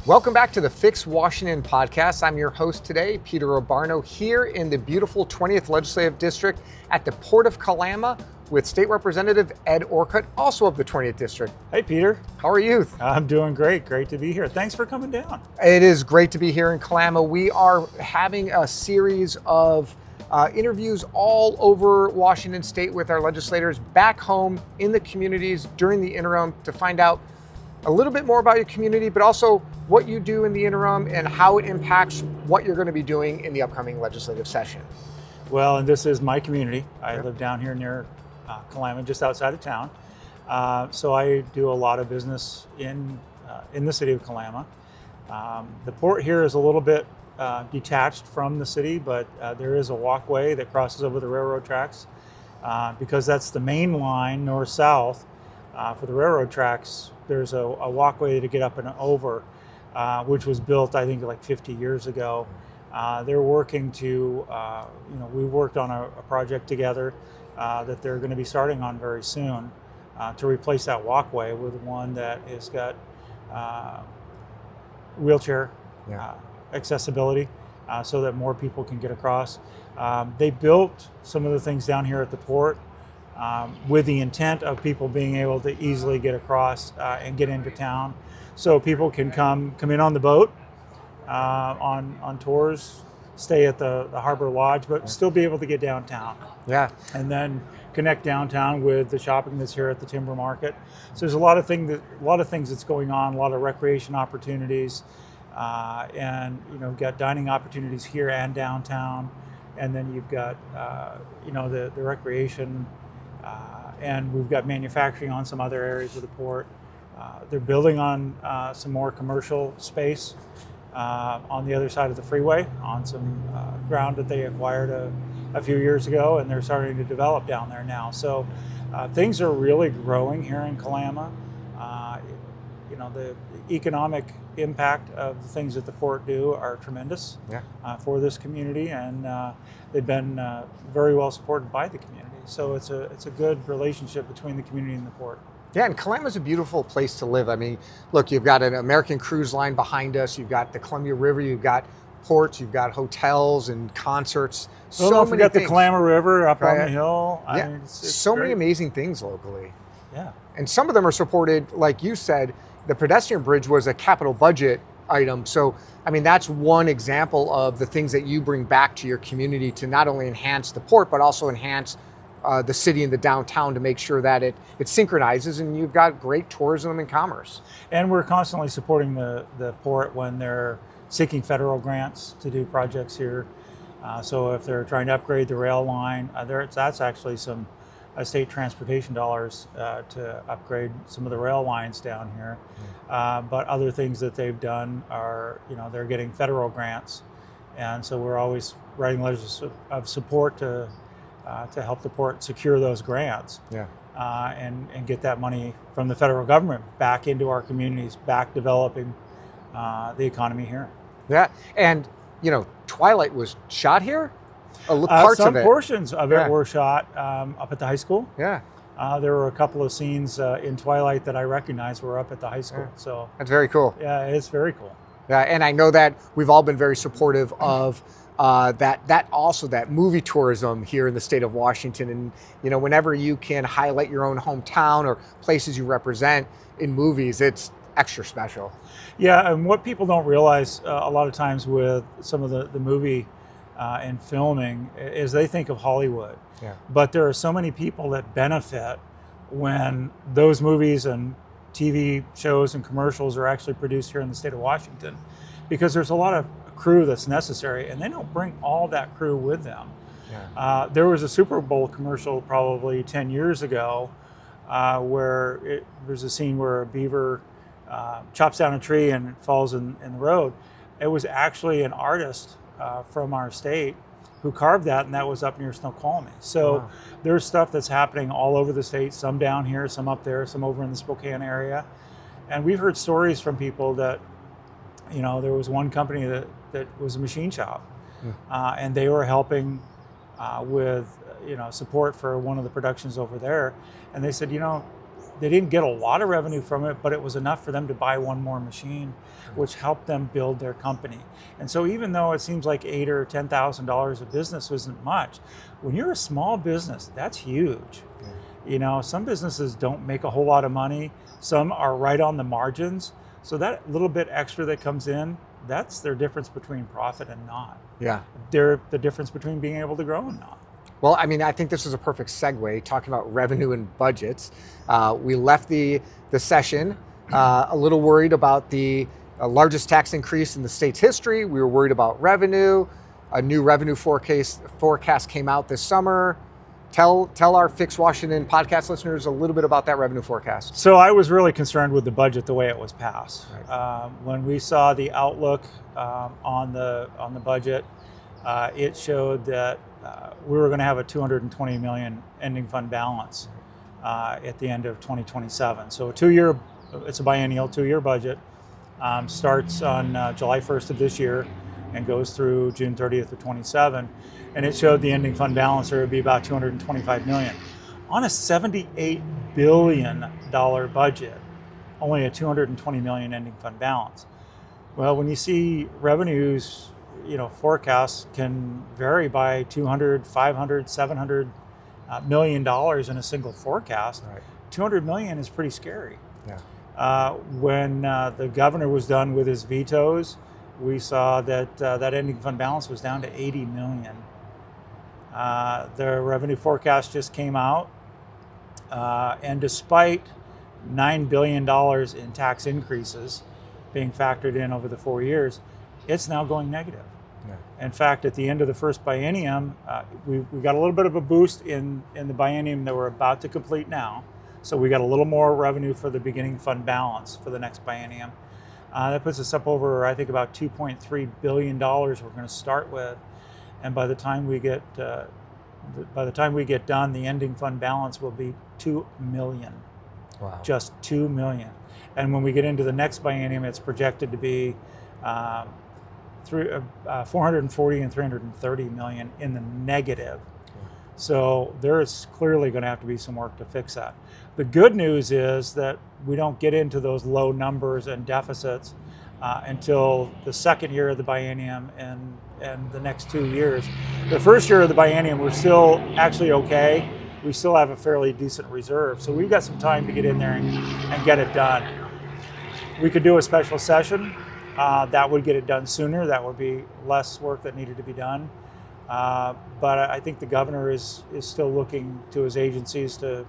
Welcome back to the Fix Washington Podcast. I'm your host today, Peter Abbarno, here in the beautiful 20th Legislative District at the Port of Kalama with State Representative Ed Orcutt, also of the 20th District. Hey, Peter. How are you? I'm doing great. Great to be here. Thanks for coming down. It is great to be here in Kalama. We are having a series of interviews all over Washington State with our legislators back home in the communities during the interim to find out a little bit more about your community, but also what you do in the interim and how it impacts what you're going to be doing in the upcoming legislative session. Well, and this is my community. I live down here near Kalama, just outside of town. So I do a lot of business in the city of Kalama. The port here is a little bit detached from the city, but there is a walkway that crosses over the railroad tracks because that's the main line north-south for the railroad tracks. There's a walkway to get up and over, which was built, I think, like 50 years ago. They're working to, we worked on a project together that they're going to be starting on very soon to replace that walkway with one that has got wheelchair accessibility so that more people can get across. They built some of the things down here at the port with the intent of people being able to easily get across and get into town, so people can come in on the boat on tours, stay at the Harbor Lodge, but still be able to get downtown. Yeah, and then connect downtown with the shopping that's here at the timber market. So there's a lot of things that's going on, a lot of recreation opportunities, and got dining opportunities here and downtown, and then you've got the recreation. And we've got manufacturing on some other areas of the port. They're building on some more commercial space on the other side of the freeway on some ground that they acquired a few years ago, and they're starting to develop down there now. So things are really growing here in Kalama. The economic impact of the things that the port do are tremendous for this community, and they've been very well supported by the community. So it's a good relationship between the community and the port. Yeah, and Kalama's a beautiful place to live. I mean, look, you've got an American cruise line behind us. You've got the Columbia River. You've got ports. You've got hotels and concerts. Well, don't forget the Kalama River up on the hill. Yeah, it's so many amazing things locally. Yeah, and some of them are supported, like you said. The pedestrian bridge was a capital budget item. So, I mean, that's one example of the things that you bring back to your community to not only enhance the port, but also enhance the city and the downtown to make sure that it synchronizes and you've got great tourism and commerce. And we're constantly supporting the port when they're seeking federal grants to do projects here. So if they're trying to upgrade the rail line, that's actually some state transportation dollars to upgrade some of the rail lines down here. But other things that they've done are, they're getting federal grants. And so we're always writing letters of support to help the port secure those grants and get that money from the federal government back into our communities, back developing the economy here. Yeah, and Twilight was shot here? Parts some of it. Portions of it were shot up at the high school. Yeah. There were a couple of scenes in Twilight that I recognized were up at the high school. Yeah. So that's very cool. Yeah, it's very cool. Yeah, and I know that we've all been very supportive of that movie tourism here in the state of Washington. And whenever you can highlight your own hometown or places you represent in movies, it's extra special. Yeah, and what people don't realize a lot of times with some of the movie and filming is they think of Hollywood. Yeah. But there are so many people that benefit when those movies and TV shows and commercials are actually produced here in the state of Washington, because there's a lot of crew that's necessary, and they don't bring all that crew with them. Yeah. There was a Super Bowl commercial probably 10 years ago where there's a scene where a beaver chops down a tree and it falls in the road. It was actually an artist from our state who carved that, and that was up near Snoqualmie. So there's stuff that's happening all over the state, some down here, some up there, some over in the Spokane area. And we've heard stories from people that, there was one company that was a machine shop, and they were helping with, support for one of the productions over there. And they said, They didn't get a lot of revenue from it, but it was enough for them to buy one more machine, which helped them build their company. And so even though it seems like $8,000 or $10,000 of business isn't much, when you're a small business, that's huge. You know, some businesses don't make a whole lot of money. Some are right on the margins. So that little bit extra that comes in, that's their difference between profit and not. Yeah. They're the difference between being able to grow and not. Well, I mean, I think this is a perfect segue, talking about revenue and budgets. We left the session a little worried about the largest tax increase in the state's history. We were worried about revenue. A new revenue forecast came out this summer. Tell our Fix Washington podcast listeners a little bit about that revenue forecast. So I was really concerned with the budget the way it was passed. Right. When we saw the outlook on the budget, it showed that we were going to have a $220 million ending fund balance at the end of 2027. So it's a biennial 2-year budget. Starts on July 1st of this year and goes through June 30th of 27. And it showed the ending fund balance there would be about $225 million. On a $78 billion budget, only a $220 million ending fund balance. Well, when you see revenues, forecasts can vary by $200, $500, $700 million in a single forecast. Right. $200 million is pretty scary. Yeah. When the governor was done with his vetoes, we saw that that ending fund balance was down to $80 million. The revenue forecast just came out, and despite $9 billion in tax increases being factored in over the 4 years, it's now going negative. Yeah. In fact, at the end of the first biennium, we got a little bit of a boost in the biennium that we're about to complete now. So we got a little more revenue for the beginning fund balance for the next biennium. That puts us up over, I think, about $2.3 billion we're going to start with. And by the time we get done, the ending fund balance will be $2 million. Wow. Just $2 million. And when we get into the next biennium, it's projected to be 440 and 330 million in the negative. So there is clearly going to have to be some work to fix that. The good news is that we don't get into those low numbers and deficits until the second year of the biennium and the next 2 years. The first year of the biennium, we're still actually okay. We still have a fairly decent reserve. So we've got some time to get in there and get it done. We could do a special session. That would get it done sooner. That would be less work that needed to be done. But I think the governor is still looking to his agencies to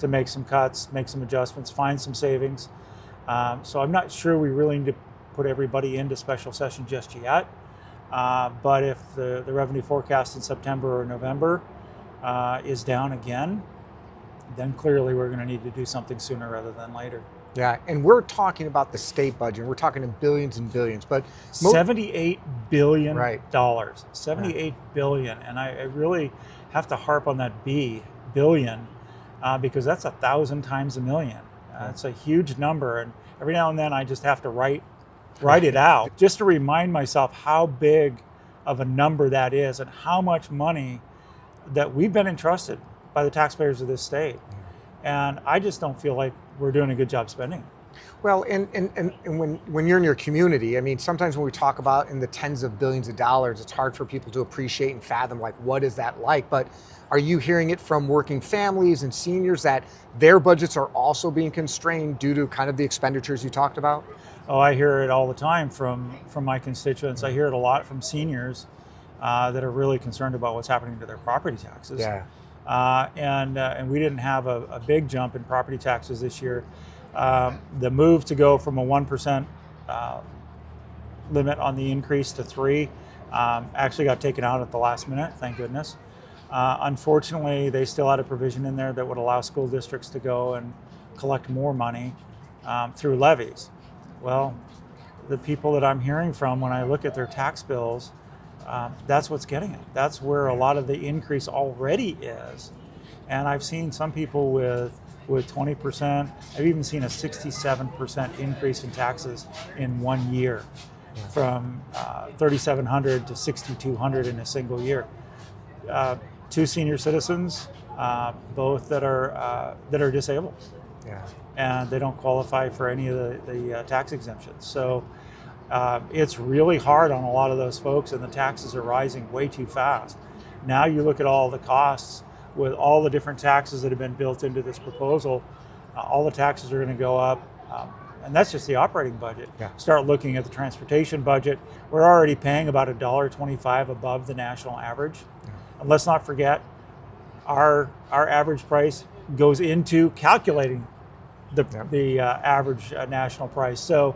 make some cuts, make some adjustments, find some savings. So I'm not sure we really need to put everybody into special session just yet. But if the revenue forecast in September or November is down again, then clearly we're going to need to do something sooner rather than later. Yeah, and we're talking about the state budget. We're talking in billions and billions, but $78 billion. Right. $78 billion, and I really have to harp on that billion, because that's 1,000 times a million. It's a huge number, and every now and then I just have to write it out just to remind myself how big of a number that is and how much money that we've been entrusted by the taxpayers of this state. And I just don't feel like we're doing a good job spending. Well, and when you're in your community, I mean, sometimes when we talk about in the tens of billions of dollars, it's hard for people to appreciate and fathom, like, what is that like? But are you hearing it from working families and seniors that their budgets are also being constrained due to kind of the expenditures you talked about? Oh, I hear it all the time from my constituents. I hear it a lot from seniors that are really concerned about what's happening to their property taxes. Yeah. And we didn't have a big jump in property taxes this year. The move to go from a 1% limit on the increase to 3% actually got taken out at the last minute, thank goodness. Unfortunately, they still had a provision in there that would allow school districts to go and collect more money through levies. Well, the people that I'm hearing from when I look at their tax bills, that's what's getting it. That's where a lot of the increase already is. And I've seen some people with 20%. I've even seen a 67% increase in taxes in 1 year, from $3,700 to $6,200 in a single year. 2 senior citizens, both that are disabled. and they don't qualify for any of the tax exemptions. So it's really hard on a lot of those folks, and the taxes are rising way too fast. Now you look at all the costs with all the different taxes that have been built into this proposal, all the taxes are going to go up. And that's just the operating budget. Start looking at the transportation budget. We're already paying about $1.25 above the national average. And let's not forget, our average price goes into calculating the average national price. So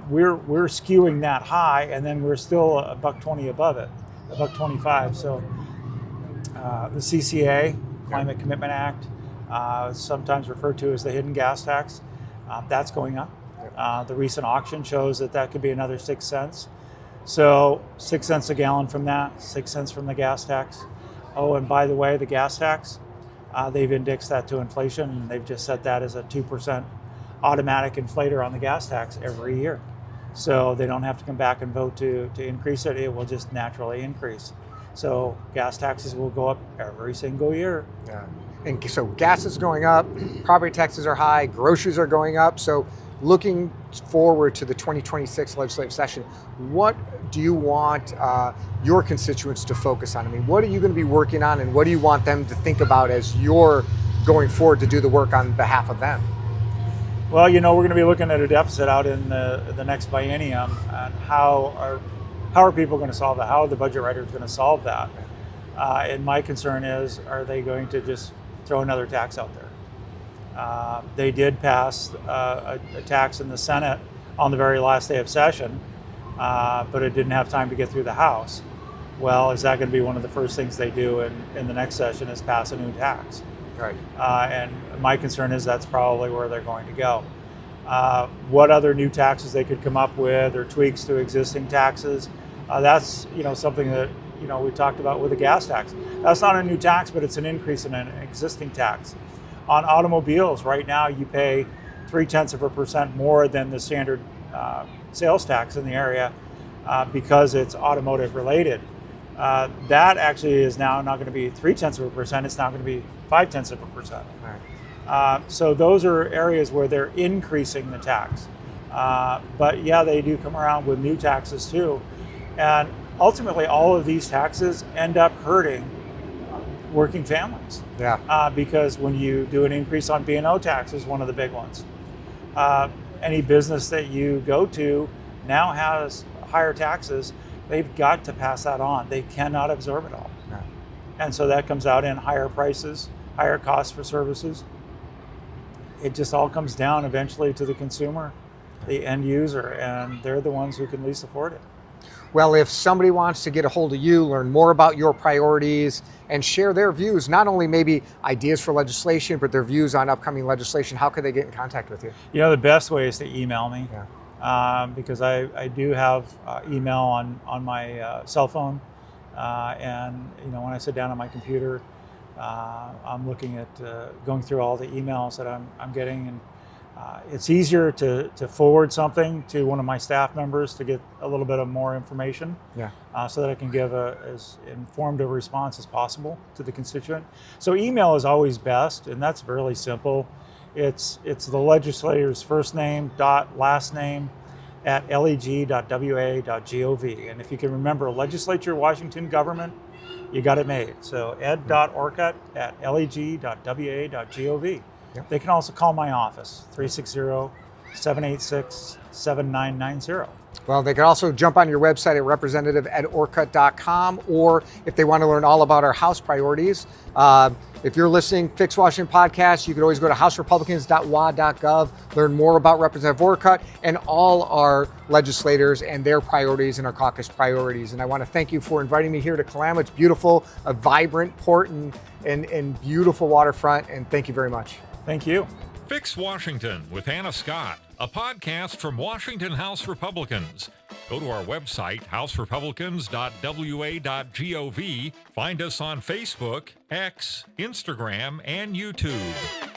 we're skewing that high, and then we're still $1.20 above it, $1.25. So the CCA, Climate Commitment Act, sometimes referred to as the hidden gas tax, that's going up. The recent auction shows that could be another 6 cents. So 6 cents a gallon from that, 6 cents from the gas tax. Oh, and by the way, the gas tax, they've indexed that to inflation, and they've just set that as a 2% automatic inflator on the gas tax every year. So they don't have to come back and vote to increase it. It will just naturally increase. So gas taxes will go up every single year. And so gas is going up, property taxes are high, groceries are going up. So looking forward to the 2026 legislative session, what do you want your constituents to focus on? I mean, what are you going to be working on, and what do you want them to think about as you're going forward to do the work on behalf of them? Well, we're going to be looking at a deficit out in the next biennium, and how are people going to solve that? How are the budget writers going to solve that? And my concern is, are they going to just throw another tax out there? They did pass a tax in the Senate on the very last day of session, but it didn't have time to get through the House. Well, is that going to be one of the first things they do in the next session, is pass a new tax? Right. And my concern is that's probably where they're going to go. What other new taxes they could come up with, or tweaks to existing taxes, that's something that we talked about with the gas tax. That's not a new tax, but it's an increase in an existing tax. On automobiles, right now you pay 0.3% more than the standard sales tax in the area because it's automotive related. That actually is now not going to be 0.3%, it's now going to be 0.5%. So those are areas where they're increasing the tax. But yeah, they do come around with new taxes too. And ultimately, all of these taxes end up hurting working families. Because when you do an increase on B&O taxes, one of the big ones, any business that you go to now has higher taxes. They've got to pass that on. They cannot absorb it all. And so that comes out in higher prices, higher costs for services. It just all comes down eventually to the consumer, the end user, and they're the ones who can least afford it. Well, if somebody wants to get a hold of you, learn more about your priorities, and share their views, not only maybe ideas for legislation, but their views on upcoming legislation, how could they get in contact with you? The best way is to email me, because I do have email on my cell phone, and when I sit down on my computer, I'm looking at going through all the emails that I'm getting, and it's easier to forward something to one of my staff members to get a little bit of more information, so that I can give as informed a response as possible to the constituent. So email is always best, and that's really simple. It's the legislator's first name dot last name at leg.wa.gov. And if you can remember Legislature Washington Government, you got it made. So ed.orcutt at leg.wa.gov. They can also call my office, 360-786-7990. Well, they can also jump on your website at representative@orcutt.com, or if they want to learn all about our House priorities, if you're listening, Fix Washington Podcast, you can always go to houserepublicans.wa.gov, learn more about Representative Orcutt and all our legislators and their priorities and our caucus priorities. And I want to thank you for inviting me here to Kalama. It's beautiful, a vibrant port and beautiful waterfront, and thank you very much. Thank you. Fix Washington with Hannah Scott, a podcast from Washington House Republicans. Go to our website, houserepublicans.wa.gov. Find us on Facebook, X, Instagram, and YouTube.